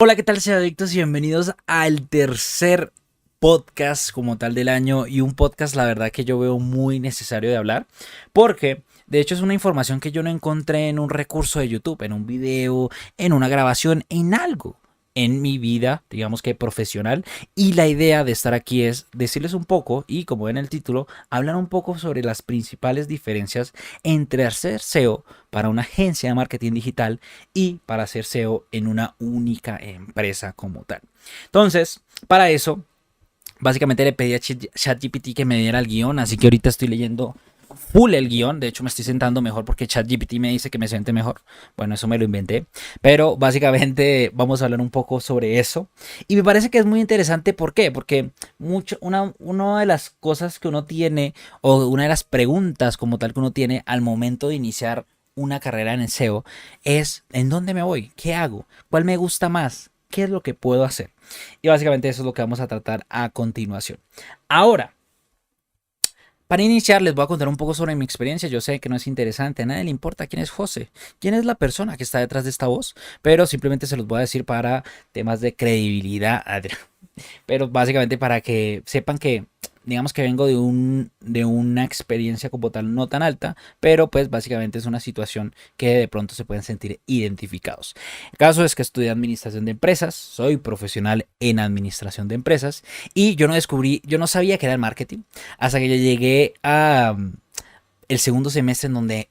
Hola, ¿qué tal, sean adictos? Y bienvenidos al tercer podcast como tal del año y un podcast la verdad que yo veo muy necesario de hablar porque de hecho es una información que yo no encontré en un recurso de YouTube, en un video, en una grabación, en algo en mi vida, digamos que profesional, y la idea de estar aquí es decirles un poco y como ven el título, hablar un poco sobre las principales diferencias entre hacer SEO para una agencia de marketing digital y para hacer SEO en una única empresa como tal. Entonces, para eso, básicamente le pedí a ChatGPT que me diera el guión, así que ahorita estoy leyendo full el guión. De hecho, me estoy sentando mejor porque ChatGPT me dice que me siente mejor. Bueno, eso me lo inventé. Pero básicamente vamos a hablar un poco sobre eso. Y me parece que es muy interesante. ¿Por qué? Porque una de las cosas que uno tiene, o una de las preguntas como tal que uno tiene al momento de iniciar una carrera en el SEO, es ¿en dónde me voy? ¿Qué hago? ¿Cuál me gusta más? ¿Qué es lo que puedo hacer? Y básicamente eso es lo que vamos a tratar a continuación. Ahora, para iniciar les voy a contar un poco sobre mi experiencia. Yo sé que no es interesante, a nadie le importa quién es José, quién es la persona que está detrás de esta voz, pero simplemente se los voy a decir para temas de credibilidad, pero básicamente para que sepan que digamos que vengo de una experiencia como tal no tan alta, pero pues básicamente es una situación que de pronto se pueden sentir identificados. El caso es que estudié administración de empresas, soy profesional en administración de empresas y yo no sabía que era el marketing hasta que yo llegué a el segundo semestre en donde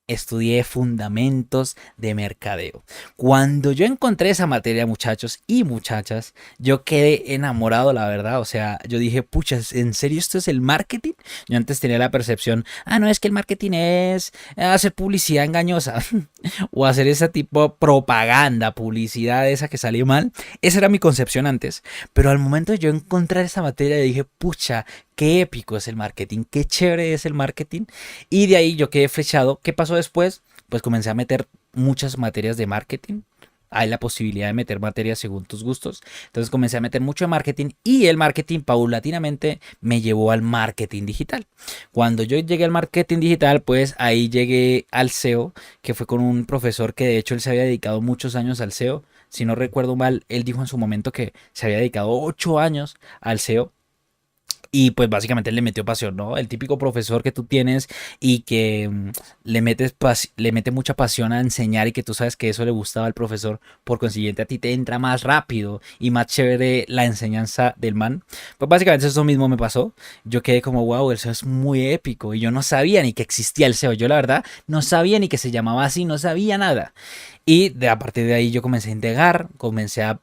estudié fundamentos de mercadeo. Cuando yo encontré esa materia, muchachos y muchachas, yo quedé enamorado, la verdad. O sea, yo dije, pucha, ¿en serio esto es el marketing? Yo antes tenía la percepción, no, es que el marketing es hacer publicidad engañosa o hacer ese tipo de propaganda, publicidad esa que salió mal. Esa era mi concepción antes. Pero al momento de yo encontrar esa materia, dije, pucha, qué épico es el marketing, qué chévere es el marketing. Y de ahí yo quedé flechado. ¿Qué pasó después? Pues comencé a meter muchas materias de marketing. Hay la posibilidad de meter materias según tus gustos. Entonces comencé a meter mucho de marketing y el marketing paulatinamente me llevó al marketing digital. Cuando yo llegué al marketing digital, pues ahí llegué al SEO, que fue con un profesor que de hecho él se había dedicado muchos años al SEO. Si no recuerdo mal, él dijo en su momento que se había dedicado 8 años al SEO. Y pues básicamente él le metió pasión, ¿no? El típico profesor que tú tienes y que le mete mucha pasión a enseñar y que tú sabes que eso le gustaba al profesor. Por consiguiente a ti te entra más rápido y más chévere la enseñanza del man. Pues básicamente eso mismo me pasó. Yo quedé como, wow, el SEO es muy épico. Y yo no sabía ni que existía el SEO. Yo la verdad no sabía ni que se llamaba así, no sabía nada. Y a partir de ahí yo comencé a indagar, comencé a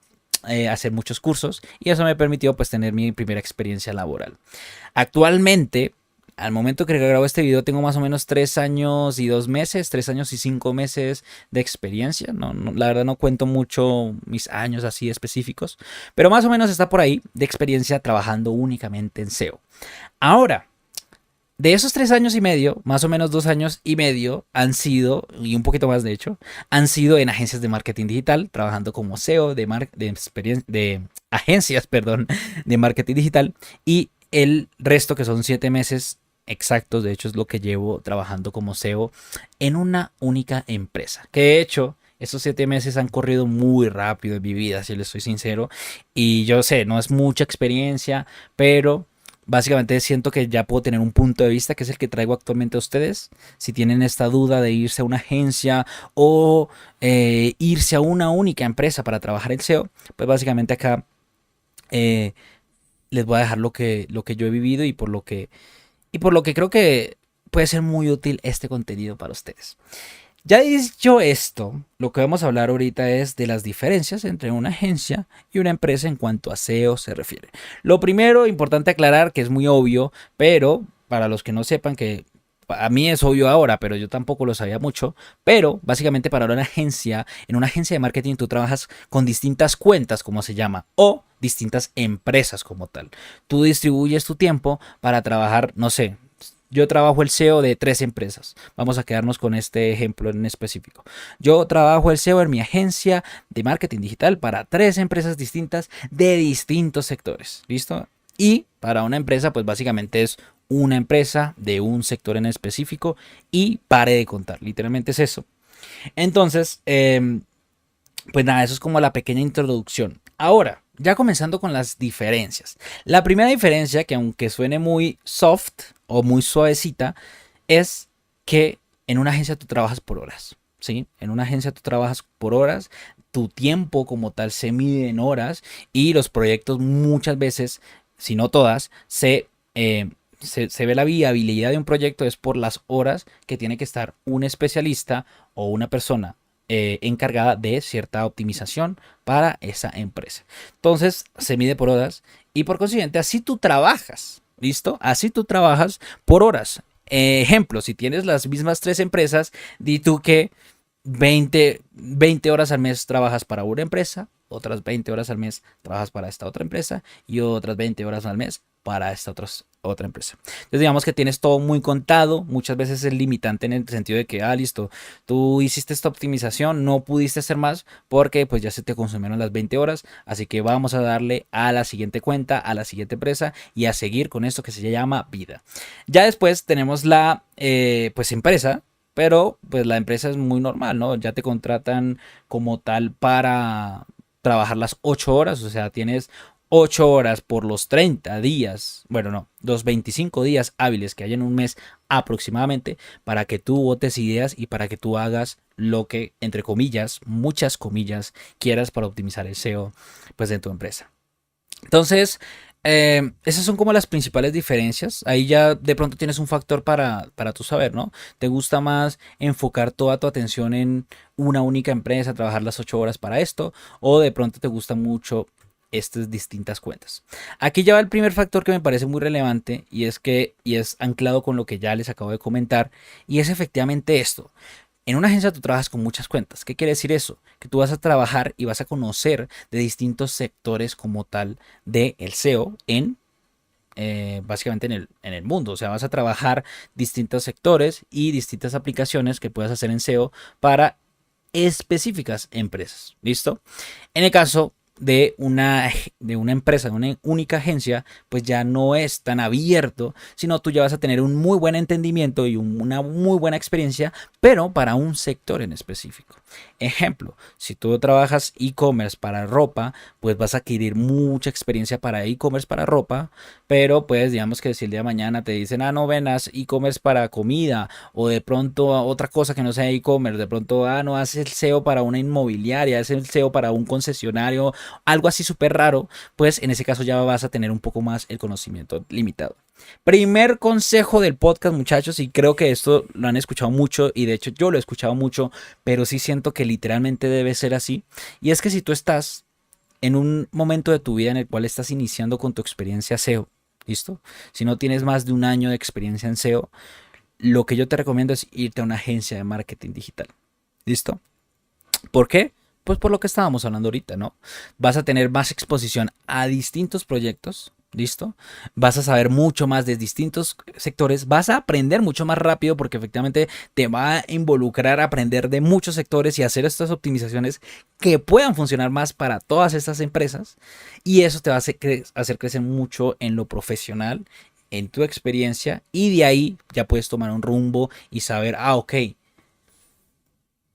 hacer muchos cursos y eso me permitió pues tener mi primera experiencia laboral. Actualmente, al momento que grabo este video, tengo más o menos 3 años y 2 meses, 3 años y 5 meses de experiencia. La verdad no cuento mucho mis años así específicos, pero más o menos está por ahí de experiencia trabajando únicamente en SEO. Ahora, de esos 3 años y medio, más o menos 2 años y medio han sido, y un poquito más de hecho, han sido en agencias de marketing digital, trabajando como SEO de agencias, perdón, de marketing digital. Y el resto, que son 7 meses exactos, de hecho es lo que llevo trabajando como SEO en una única empresa. Que de hecho, esos 7 meses han corrido muy rápido en mi vida, si les soy sincero. Y yo sé, no es mucha experiencia, pero básicamente siento que ya puedo tener un punto de vista que es el que traigo actualmente a ustedes. Si tienen esta duda de irse a una agencia o irse a una única empresa para trabajar el SEO, pues básicamente acá eh, les voy a dejar lo que yo he vivido y por lo que creo que puede ser muy útil este contenido para ustedes. Ya dicho esto, lo que vamos a hablar ahorita es de las diferencias entre una agencia y una empresa en cuanto a SEO se refiere. Lo primero, importante aclarar que es muy obvio, pero para los que no sepan que a mí es obvio ahora, pero yo tampoco lo sabía mucho, pero básicamente para una agencia, en una agencia de marketing tú trabajas con distintas cuentas, como se llama, o distintas empresas como tal. Tú distribuyes tu tiempo para trabajar, no sé, yo trabajo el SEO de 3 empresas. Vamos a quedarnos con este ejemplo en específico. Yo trabajo el SEO en mi agencia de marketing digital para 3 empresas distintas de distintos sectores. ¿Listo? Y para una empresa, pues básicamente es una empresa de un sector en específico y pare de contar. Literalmente es eso. Entonces, Pues nada, eso es como la pequeña introducción. Ahora, ya comenzando con las diferencias. La primera diferencia, que aunque suene muy soft o muy suavecita, es que en una agencia tú trabajas por horas, ¿sí? En una agencia tú trabajas por horas, tu tiempo como tal se mide en horas y los proyectos muchas veces, si no todas, se ve la viabilidad de un proyecto es por las horas que tiene que estar un especialista o una persona encargada de cierta optimización para esa empresa. Entonces se mide por horas y por consiguiente así tú trabajas. ¿Listo? Así tú trabajas por horas. Ejemplo, si tienes las mismas tres empresas, di tú que 20 horas al mes trabajas para una empresa, otras 20 horas al mes trabajas para esta otra empresa y otras 20 horas al mes para esta otra empresa. Entonces digamos que tienes todo muy contado, muchas veces es limitante en el sentido de que, listo, tú hiciste esta optimización, no pudiste hacer más porque pues ya se te consumieron las 20 horas, así que vamos a darle a la siguiente cuenta, a la siguiente empresa y a seguir con esto que se llama vida. Ya después tenemos la pues empresa, pero pues la empresa es muy normal, ¿no? Ya te contratan como tal para trabajar las 8 horas, o sea, tienes 8 horas por los 30 días, bueno, no, los 25 días hábiles que hay en un mes aproximadamente para que tú votes ideas y para que tú hagas lo que, entre comillas, muchas comillas, quieras para optimizar el SEO pues de tu empresa. Entonces, esas son como las principales diferencias. Ahí ya de pronto tienes un factor para tú saber, ¿no? ¿Te gusta más enfocar toda tu atención en una única empresa, trabajar las 8 horas para esto? ¿O de pronto te gusta mucho estas distintas cuentas? Aquí ya va el primer factor que me parece muy relevante y es anclado con lo que ya les acabo de comentar y es efectivamente esto. En una agencia tú trabajas con muchas cuentas. ¿Qué quiere decir eso? Que tú vas a trabajar y vas a conocer de distintos sectores como tal del SEO básicamente en el mundo. O sea, vas a trabajar distintos sectores y distintas aplicaciones que puedas hacer en SEO para específicas empresas. ¿Listo? En el caso de una empresa, de una única agencia, pues ya no es tan abierto, sino tú ya vas a tener un muy buen entendimiento y una muy buena experiencia, pero para un sector en específico. Ejemplo, si tú trabajas e-commerce para ropa, pues vas a adquirir mucha experiencia para e-commerce para ropa, pero pues digamos que si el día de mañana te dicen, no, venas e-commerce para comida, o de pronto otra cosa que no sea e-commerce, de pronto, no, haces el SEO para una inmobiliaria, haces el SEO para un concesionario, algo así súper raro, pues en ese caso ya vas a tener un poco más el conocimiento limitado. Primer consejo del podcast, muchachos, y creo que esto lo han escuchado mucho y de hecho yo lo he escuchado mucho, pero sí siento que literalmente debe ser así. Y es que si tú estás en un momento de tu vida en el cual estás iniciando con tu experiencia SEO, ¿listo? Si no tienes más de un año de experiencia en SEO, lo que yo te recomiendo es irte a una agencia de marketing digital, ¿listo? ¿Por qué? Pues por lo que estábamos hablando ahorita, ¿no? Vas a tener más exposición a distintos proyectos, ¿listo? Vas a saber mucho más de distintos sectores, vas a aprender mucho más rápido porque efectivamente te va a involucrar a aprender de muchos sectores y hacer estas optimizaciones que puedan funcionar más para todas estas empresas y eso te va a hacer crecer mucho en lo profesional, en tu experiencia y de ahí ya puedes tomar un rumbo y saber, ok,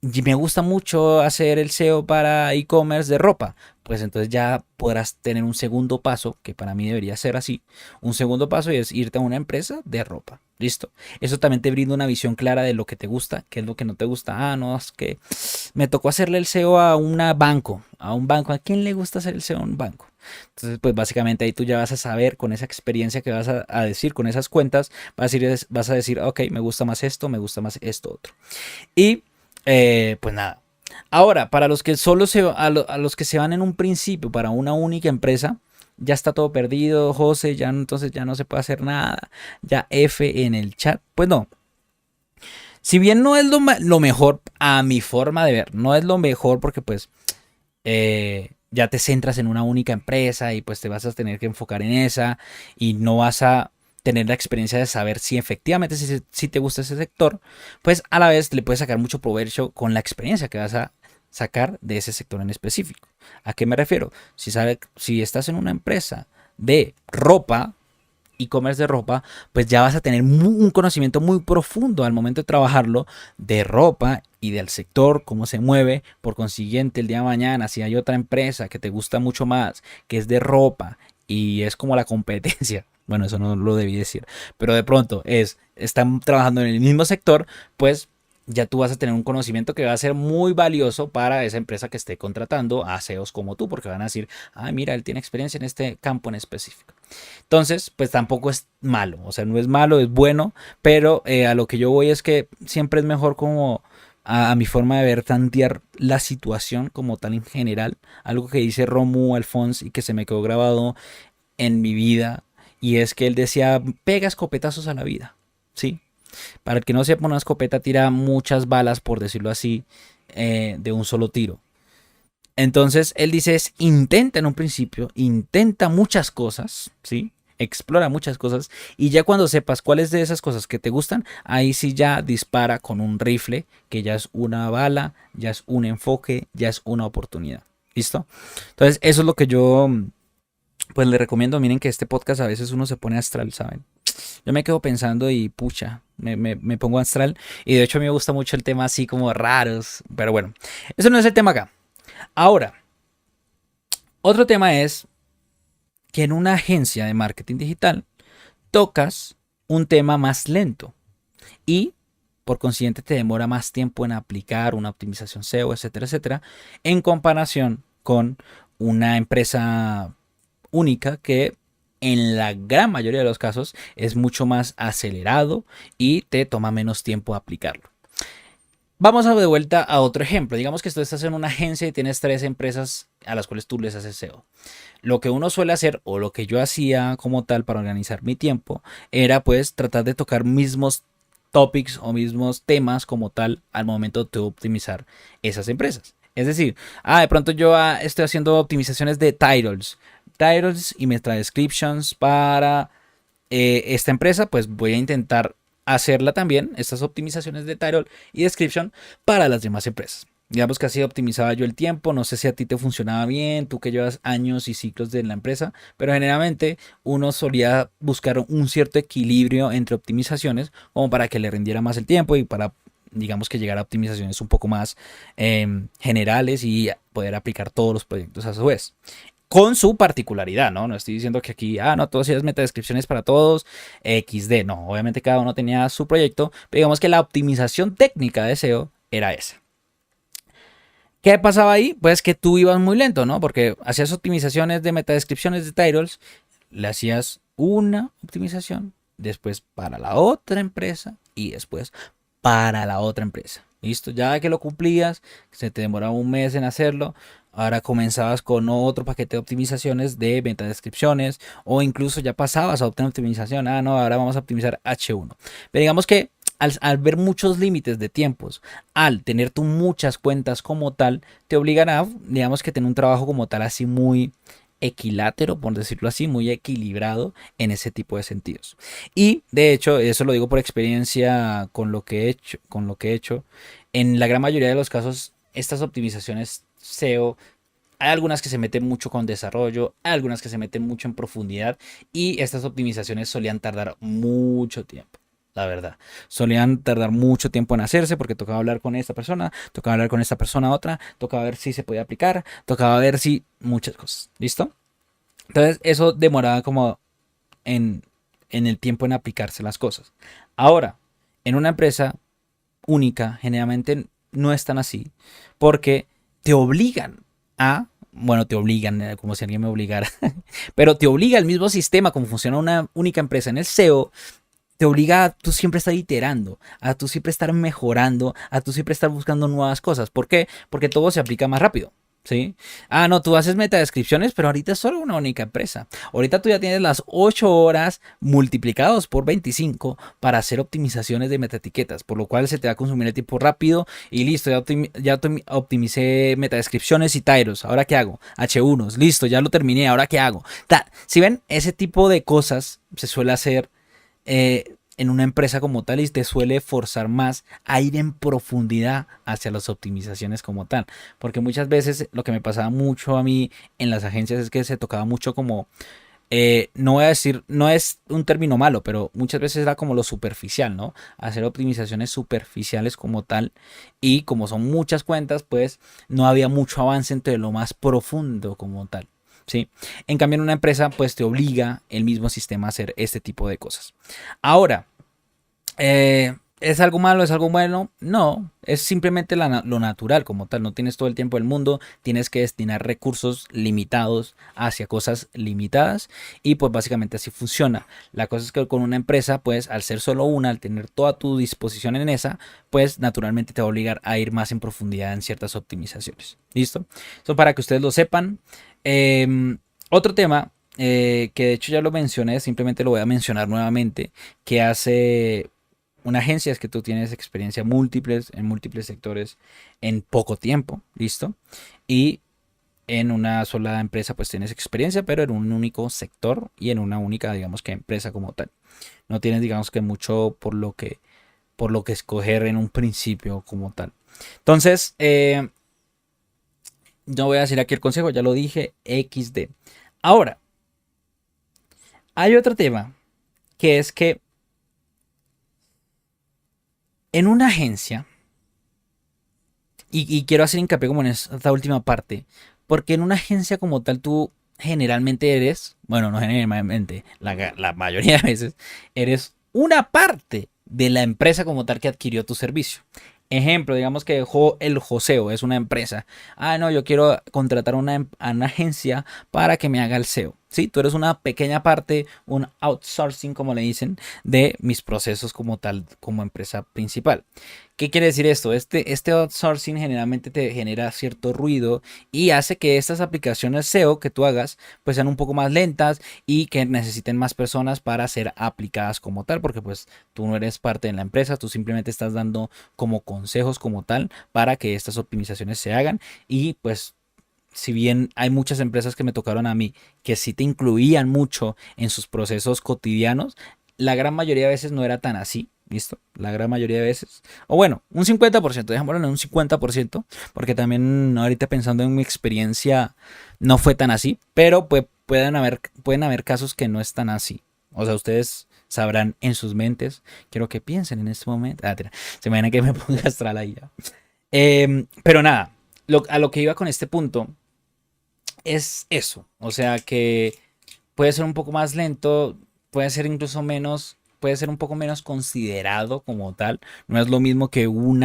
y me gusta mucho hacer el SEO para e-commerce de ropa, pues entonces ya podrás tener un segundo paso, que para mí debería ser así, un segundo paso y es irte a una empresa de ropa. ¿Listo? Eso también te brinda una visión clara de lo que te gusta, qué es lo que no te gusta. No, es que me tocó hacerle el SEO a un banco, ¿A quién le gusta hacer el SEO a un banco? Entonces, pues básicamente ahí tú ya vas a saber con esa experiencia que vas a decir, con esas cuentas, vas a decir, ok, me gusta más esto, me gusta más esto otro. Y pues nada. Ahora, para los que a los que se van en un principio para una única empresa, ya está todo perdido, José, ya entonces ya no se puede hacer nada, ya F en el chat. Pues no. Si bien no es lo mejor, a mi forma de ver, no es lo mejor porque pues ya te centras en una única empresa y pues te vas a tener que enfocar en esa y no vas a tener la experiencia de saber si efectivamente si te gusta ese sector, pues a la vez le puedes sacar mucho provecho con la experiencia que vas a sacar de ese sector en específico. ¿A qué me refiero? Si estás en una empresa de ropa, e-commerce de ropa, pues ya vas a tener un conocimiento muy profundo al momento de trabajarlo de ropa y del sector, cómo se mueve. Por consiguiente, el día de mañana, si hay otra empresa que te gusta mucho más, que es de ropa y es como la competencia, bueno, eso no lo debí decir, pero de pronto están trabajando en el mismo sector, pues ya tú vas a tener un conocimiento que va a ser muy valioso para esa empresa que esté contratando a SEOs como tú, porque van a decir, ah, mira, él tiene experiencia en este campo en específico. Entonces, pues tampoco es malo, o sea, no es malo, es bueno, pero a lo que yo voy es que siempre es mejor como a mi forma de ver tantear la situación como tal en general, algo que dice Romu Alfons y que se me quedó grabado en mi vida, y es que él decía, pega escopetazos a la vida, ¿sí? Para el que no sepa, una escopeta tira muchas balas, por decirlo así, de un solo tiro. Entonces, él dice, intenta en un principio, intenta muchas cosas, ¿sí? Explora muchas cosas y ya cuando sepas cuáles de esas cosas que te gustan, ahí sí ya dispara con un rifle, que ya es una bala, ya es un enfoque, ya es una oportunidad. ¿Listo? Entonces, eso es lo que yo pues le recomiendo. Miren que este podcast a veces uno se pone astral, ¿saben? Yo me quedo pensando y pucha, me pongo astral. Y de hecho a mí me gusta mucho el tema así como raros. Pero bueno, eso no es el tema acá. Ahora, otro tema es que en una agencia de marketing digital tocas un tema más lento y por consiguiente te demora más tiempo en aplicar una optimización SEO, etcétera, etcétera, en comparación con una empresa única que en la gran mayoría de los casos es mucho más acelerado y te toma menos tiempo aplicarlo. Vamos a de vuelta a otro ejemplo. Digamos que tú estás en una agencia y tienes 3 empresas a las cuales tú les haces SEO. Lo que uno suele hacer, o lo que yo hacía como tal para organizar mi tiempo, era pues tratar de tocar mismos topics o mismos temas como tal al momento de optimizar esas empresas. Es decir, de pronto yo estoy haciendo optimizaciones de titles y meta descriptions para esta empresa, pues voy a intentar hacerla también, estas optimizaciones de title y description para las demás empresas. Digamos que así optimizaba yo el tiempo, no sé si a ti te funcionaba bien, tú que llevas años y ciclos de la empresa, pero generalmente uno solía buscar un cierto equilibrio entre optimizaciones como para que le rindiera más el tiempo y para, digamos, que llegar a optimizaciones un poco más generales y poder aplicar todos los proyectos a su vez con su particularidad, ¿no? No estoy diciendo que aquí, no, todos hacías metadescripciones para todos, XD, no, obviamente cada uno tenía su proyecto, pero digamos que la optimización técnica de SEO era esa. ¿Qué pasaba ahí? Pues que tú ibas muy lento, ¿no? Porque hacías optimizaciones de metadescripciones de titles, le hacías una optimización, después para la otra empresa y después para la otra empresa. Listo, ya que lo cumplías, se te demoraba un mes en hacerlo, ahora comenzabas con otro paquete de optimizaciones de metadescripciones o incluso ya pasabas a optimización. No, ahora vamos a optimizar H1. Pero digamos que al ver muchos límites de tiempos, al tener tú muchas cuentas como tal, te obligan a, digamos que tener un trabajo como tal así muy equilátero, por decirlo así, muy equilibrado en ese tipo de sentidos. Y de hecho, eso lo digo por experiencia con lo que he hecho, en la gran mayoría de los casos, estas optimizaciones SEO, hay algunas que se meten mucho con desarrollo, hay algunas que se meten mucho en profundidad y estas optimizaciones solían tardar mucho tiempo. La verdad, solían tardar mucho tiempo en hacerse porque tocaba hablar con esta persona, tocaba hablar con esta persona otra, tocaba ver si se podía aplicar, tocaba ver si muchas cosas. ¿Listo? Entonces eso demoraba como en el tiempo en aplicarse las cosas. Ahora, en una empresa única, generalmente no es tan así porque te obligan bueno, te obligan, como si alguien me obligara, pero te obliga el mismo sistema, como funciona una única empresa en el SEO, te obliga a tú siempre estar iterando, a tú siempre estar mejorando, a tú siempre estar buscando nuevas cosas. ¿Por qué? Porque todo se aplica más rápido. ¿Sí? No, tú haces metadescripciones, pero ahorita es solo una única empresa. Ahorita tú ya tienes las 8 horas multiplicados por 25 para hacer optimizaciones de metaetiquetas, por lo cual se te va a consumir el tiempo rápido y listo, ya optimicé metadescripciones y titles. ¿Ahora qué hago? H1s, listo, ya lo terminé, ¿ahora qué hago? Si ven, ese tipo de cosas se suele hacer en una empresa como tal y te suele forzar más a ir en profundidad hacia las optimizaciones como tal. Porque muchas veces lo que me pasaba mucho a mí en las agencias es que se tocaba mucho como No voy a decir, no es un término malo, pero muchas veces era como lo superficial, ¿no? Hacer optimizaciones superficiales como tal. Y como son muchas cuentas, pues no había mucho avance entre lo más profundo como tal. ¿Sí? En cambio, en una empresa, pues te obliga el mismo sistema a hacer este tipo de cosas. Ahora, ¿es algo malo? ¿Es algo bueno? No, es simplemente lo natural como tal. No tienes todo el tiempo del mundo, tienes que destinar recursos limitados hacia cosas limitadas y pues básicamente así funciona. La cosa es que con una empresa, pues al ser solo una, al tener toda tu disposición en esa, pues naturalmente te va a obligar a ir más en profundidad en ciertas optimizaciones. ¿Listo? Eso para que ustedes lo sepan. Otro tema que de hecho ya lo mencioné, simplemente lo voy a mencionar nuevamente, que hace una agencia es que tú tienes experiencia en múltiples sectores en poco tiempo, ¿listo? Y en una sola empresa pues tienes experiencia, pero en un único sector y en una única, digamos que empresa como tal. No tienes, digamos que mucho por lo que escoger en un principio como tal. Entonces, no voy a decir aquí el consejo, ya lo dije, XD. Ahora, hay otro tema, que es que en una agencia, y quiero hacer hincapié como en esta última parte, porque en una agencia como tal tú generalmente eres, bueno, no generalmente, la mayoría de veces, eres una parte de la empresa como tal que adquirió tu servicio. Ejemplo, digamos que el Joseo es una empresa. Ah, no, yo quiero contratar a una agencia para que me haga el SEO. Sí, tú eres una pequeña parte, un outsourcing, como le dicen, de mis procesos como tal, como empresa principal. ¿Qué quiere decir esto? Este outsourcing generalmente te genera cierto ruido y hace que estas aplicaciones SEO que tú hagas pues sean un poco más lentas y que necesiten más personas para ser aplicadas como tal, porque pues tú no eres parte de la empresa, tú simplemente estás dando como consejos como tal para que estas optimizaciones se hagan y pues si bien hay muchas empresas que me tocaron a mí que sí te incluían mucho en sus procesos cotidianos, la gran mayoría de veces no era tan así. ¿Listo? La gran mayoría de veces. O bueno, un 50%, dejémoslo en un 50%, porque también ahorita pensando en mi experiencia no fue tan así, pero pues pueden haber casos que no están así. O sea, ustedes sabrán en sus mentes. Quiero que piensen en este momento. Se me viene que me ponga astral ahí ya. Pero nada, a lo que iba con este punto es eso. O sea que puede ser un poco más lento, puede ser incluso menos, puede ser un poco menos considerado como tal. No es lo mismo que un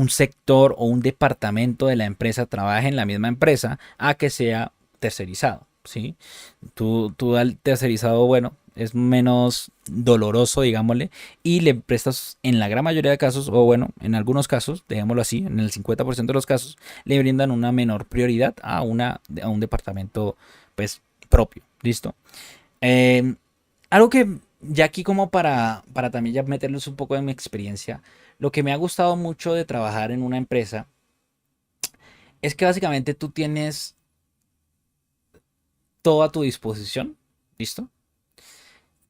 sector o un departamento de la empresa trabaje en la misma empresa a que sea tercerizado. ¿Sí? Tú al tercerizado, bueno, es menos doloroso, digámosle, y le prestas en la gran mayoría de casos, o bueno, en algunos casos, dejémoslo así, en el 50% de los casos, le brindan una menor prioridad a un departamento, pues, propio. ¿Listo? Eh, Algo que ya aquí como para también ya meterles un poco de mi experiencia, lo que me ha gustado mucho de trabajar en una empresa es que básicamente tú tienes todo a tu disposición, ¿listo?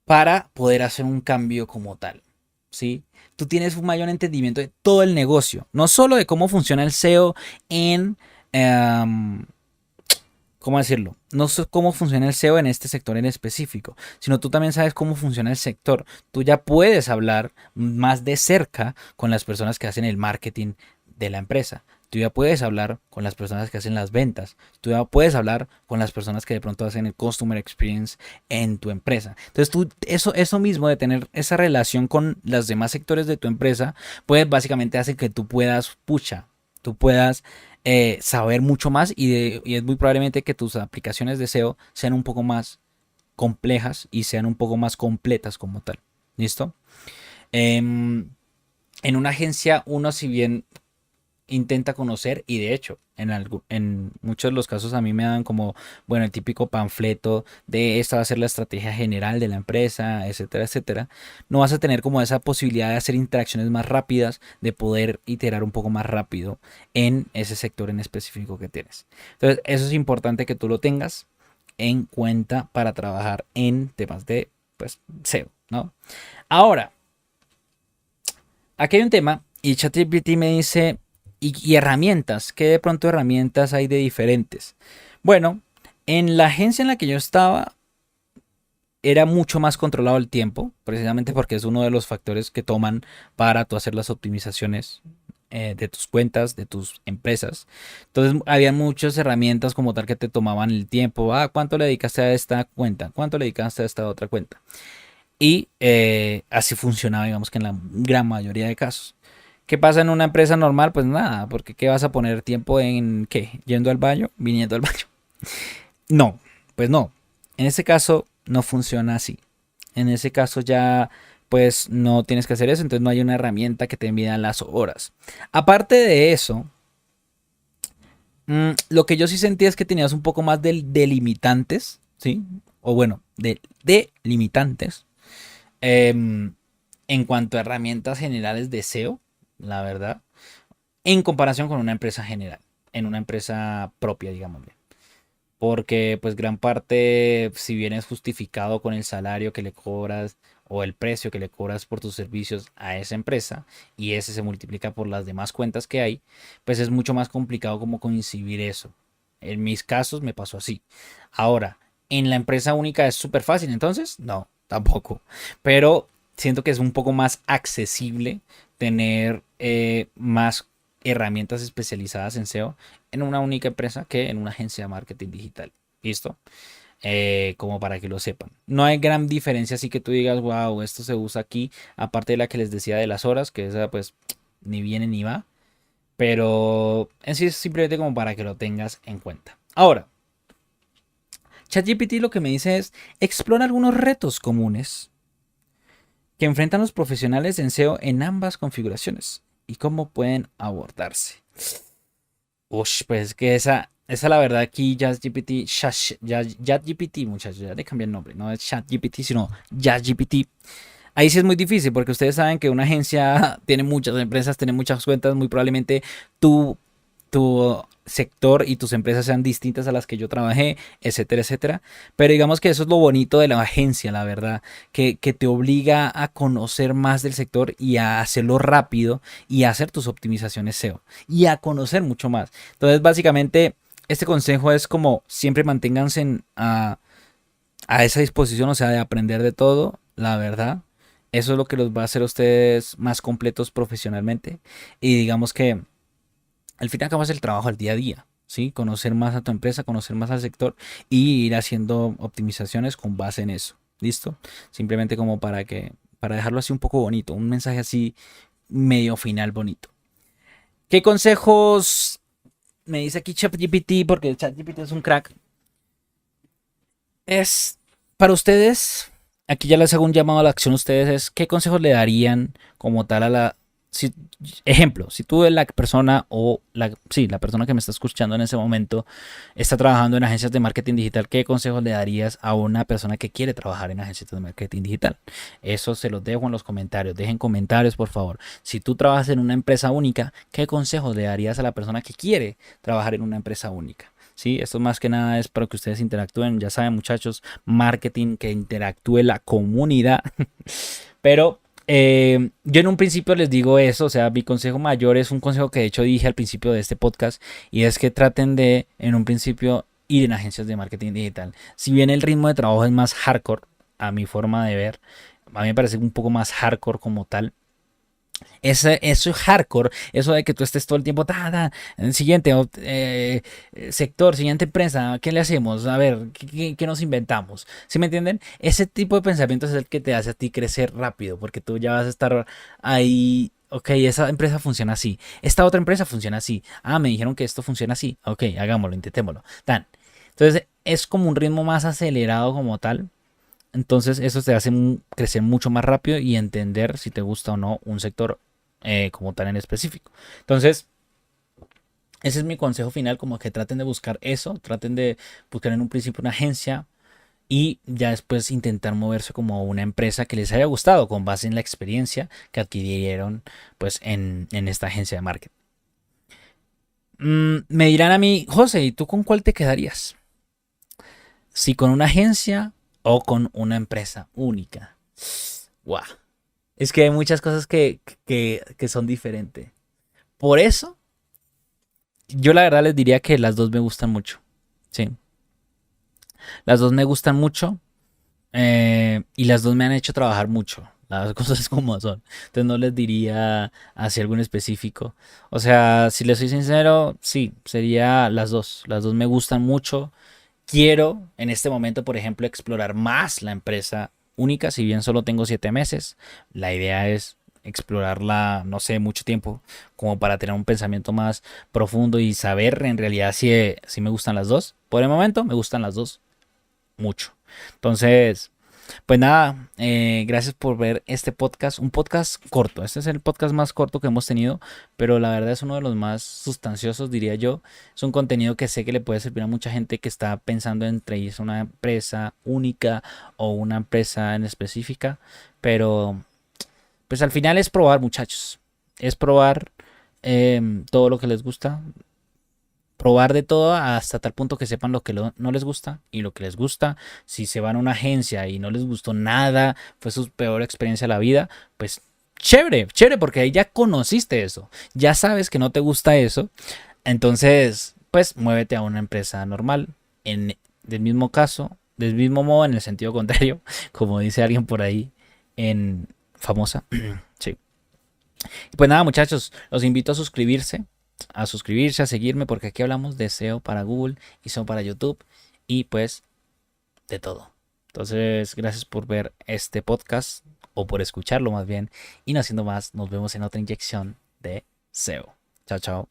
Para poder hacer un cambio como tal, ¿sí? Tú tienes un mayor entendimiento de todo el negocio, no solo de cómo funciona el SEO en, em, ¿cómo decirlo? No sé cómo funciona el SEO en este sector en específico, sino tú también sabes cómo funciona el sector. Tú ya puedes hablar más de cerca con las personas que hacen el marketing de la empresa. Tú ya puedes hablar con las personas que hacen las ventas. Tú ya puedes hablar con las personas que de pronto hacen el customer experience en tu empresa. Entonces tú, eso mismo de tener esa relación con los demás sectores de tu empresa, pues básicamente hace que tú puedas, tú puedas saber mucho más y es muy probablemente que tus aplicaciones de SEO sean un poco más complejas y sean un poco más completas como tal. ¿Listo? Em, en una agencia uno si bien intenta conocer y de hecho en muchos de los casos a mí me dan como, bueno, el típico panfleto de esta va a ser la estrategia general de la empresa, etcétera, etcétera. No vas a tener como esa posibilidad de hacer interacciones más rápidas, de poder iterar un poco más rápido en ese sector en específico que tienes. Entonces, eso es importante que tú lo tengas en cuenta para trabajar en temas de, pues, SEO, ¿no? Ahora, aquí hay un tema y ChatGPT me dice, y herramientas, ¿qué de pronto herramientas hay de diferentes? Bueno, en la agencia en la que yo estaba, era mucho más controlado el tiempo, precisamente porque es uno de los factores que toman para tú hacer las optimizaciones de tus cuentas, de tus empresas. Entonces, había muchas herramientas como tal que te tomaban el tiempo. Ah, ¿cuánto le dedicaste a esta cuenta? ¿Cuánto le dedicaste a esta otra cuenta? Y así funcionaba, digamos que en la gran mayoría de casos. ¿Qué pasa en una empresa normal? Pues nada, porque ¿qué vas a poner tiempo en qué? ¿Yendo al baño? ¿Viniendo al baño? No, pues no. En este caso no funciona así. En ese caso ya pues no tienes que hacer eso, entonces no hay una herramienta que te mida las horas. Aparte de eso, lo que yo sí sentía es que tenías un poco más de delimitantes, ¿sí? O bueno, de delimitantes en cuanto a herramientas generales de SEO, la verdad, en comparación con una empresa general, en una empresa propia, digamos. Porque pues gran parte, si bien es justificado con el salario que le cobras o el precio que le cobras por tus servicios a esa empresa y ese se multiplica por las demás cuentas que hay, pues es mucho más complicado como coincidir eso. En mis casos me pasó así. Ahora, en la empresa única es súper fácil, entonces no, tampoco. Pero siento que es un poco más accesible tener más herramientas especializadas en SEO en una única empresa que en una agencia de marketing digital. ¿Listo? Como para que lo sepan. No hay gran diferencia así que tú digas, wow, esto se usa aquí, aparte de la que les decía de las horas, que esa pues ni viene ni va. Pero en sí es simplemente como para que lo tengas en cuenta. Ahora, ChatGPT lo que me dice es, explora algunos retos comunes que enfrentan los profesionales en SEO en ambas configuraciones y cómo pueden abordarse. Ush, pues que esa la verdad aquí ChatGPT, ChatGPT, muchachos, ya le cambié el nombre, no es ChatGPT, sino ChatGPT. Ahí sí es muy difícil porque ustedes saben que una agencia tiene muchas empresas, tiene muchas cuentas, muy probablemente tú tu sector y tus empresas sean distintas a las que yo trabajé, etcétera, etcétera. Pero digamos que eso es lo bonito de la agencia, la verdad, que te obliga a conocer más del sector y a hacerlo rápido y a hacer tus optimizaciones SEO y a conocer mucho más. Entonces, básicamente, este consejo es como siempre manténganse a esa disposición, o sea, de aprender de todo, la verdad. Eso es lo que los va a hacer a ustedes más completos profesionalmente. Y digamos que al fin y al cabo es el trabajo al día a día, ¿sí? Conocer más a tu empresa, conocer más al sector y ir haciendo optimizaciones con base en eso. ¿Listo? Simplemente como para dejarlo así un poco bonito, un mensaje así medio final bonito. ¿Qué consejos me dice aquí ChatGPT? Porque ChatGPT es un crack. Es para ustedes, aquí ya les hago un llamado a la acción a ustedes, es qué consejos le darían como tal a la... Si, ejemplo, si tú la persona o la persona que me está escuchando en ese momento está trabajando en agencias de marketing digital, ¿qué consejos le darías a una persona que quiere trabajar en agencias de marketing digital? Eso se los dejo en los comentarios. Dejen comentarios, por favor. Si tú trabajas en una empresa única, ¿qué consejos le darías a la persona que quiere trabajar en una empresa única? Sí, esto más que nada es para que ustedes interactúen. Ya saben, muchachos, marketing, que interactúe la comunidad. Pero yo en un principio les digo eso, o sea, mi consejo mayor es un consejo que de hecho dije al principio de este podcast y es que traten de, en un principio, ir en agencias de marketing digital. Si bien el ritmo de trabajo es más hardcore, a mi forma de ver, a mí me parece un poco más hardcore como tal. Eso es hardcore, eso de que tú estés todo el tiempo, siguiente sector, siguiente empresa, ¿qué le hacemos? A ver, ¿qué nos inventamos? ¿Sí me entienden? Ese tipo de pensamiento es el que te hace a ti crecer rápido, porque tú ya vas a estar ahí, ok, esa empresa funciona así, esta otra empresa funciona así, me dijeron que esto funciona así, ok, hagámoslo, intentémoslo. Entonces es como un ritmo más acelerado como tal. Entonces eso te hace crecer mucho más rápido y entender si te gusta o no un sector como tal en específico. Entonces, ese es mi consejo final, como que traten de buscar eso, traten de buscar en un principio una agencia y ya después intentar moverse como una empresa que les haya gustado con base en la experiencia que adquirieron pues en esta agencia de marketing. Me dirán a mí, José, ¿y tú con cuál te quedarías? ¿Si con una agencia o con una empresa única? Wow. Es que hay muchas cosas que son diferentes. Por eso, yo la verdad les diría que las dos me gustan mucho. Sí. Las dos me gustan mucho Y las dos me han hecho trabajar mucho. Las cosas como son. Entonces no les diría hacia algún específico. O sea, si les soy sincero, sí, sería las dos. Las dos me gustan mucho. Quiero en este momento, por ejemplo, explorar más la empresa única. Si bien solo tengo 7 meses, la idea es explorarla, no sé, mucho tiempo, como para tener un pensamiento más profundo y saber en realidad si me gustan las dos. Por el momento me gustan las dos mucho. Entonces, pues nada, gracias por ver este podcast, un podcast corto. Este es el podcast más corto que hemos tenido, pero la verdad es uno de los más sustanciosos, diría yo. Es un contenido que sé que le puede servir a mucha gente que está pensando entre irse a una empresa única o una empresa en específica, pero pues al final es probar, muchachos. Es probar todo lo que les gusta, probar de todo hasta tal punto que sepan lo que no les gusta y lo que les gusta. Si se van a una agencia y no les gustó nada, fue su peor experiencia de la vida, pues chévere, chévere, porque ahí ya conociste eso, ya sabes que no te gusta eso, entonces pues muévete a una empresa normal, del mismo caso, del mismo modo, en el sentido contrario, como dice alguien por ahí en famosa. Sí. Y pues nada, muchachos, los invito a suscribirse, a seguirme, porque aquí hablamos de SEO para Google y SEO para YouTube y pues de todo. Entonces, gracias por ver este podcast o por escucharlo más bien. Y no siendo más, nos vemos en otra inyección de SEO. Chao, chao.